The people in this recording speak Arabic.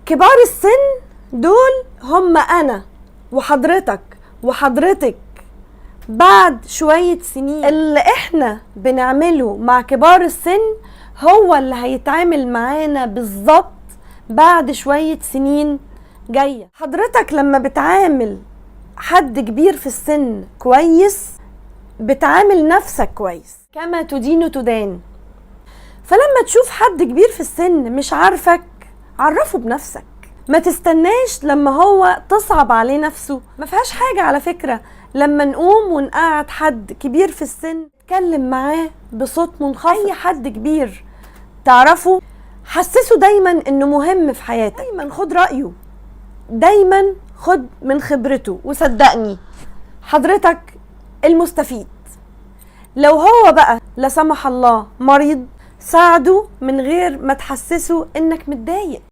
كبار السن دول هم انا وحضرتك وحضرتك بعد شوية سنين. اللي احنا بنعمله مع كبار السن هو اللي هيتعامل معانا بالظبط بعد شوية سنين جاية. حضرتك لما بتعامل حد كبير في السن كويس بتعامل نفسك كويس، كما تدين تدان. فلما تشوف حد كبير في السن مش عارفك عرفه بنفسك، ما تستناش لما هو تصعب عليه نفسه. ما فيهاش حاجة على فكرة لما نقوم ونقعد حد كبير في السن نتكلم معاه بصوت منخفض. اي حد كبير تعرفه حسسه دايما انه مهم في حياتك، دايما خد رأيه، دايما خد من خبرته، وصدقني حضرتك المستفيد. لو هو بقى لا سمح الله مريض ساعده من غير ما تحسسه انك متضايق.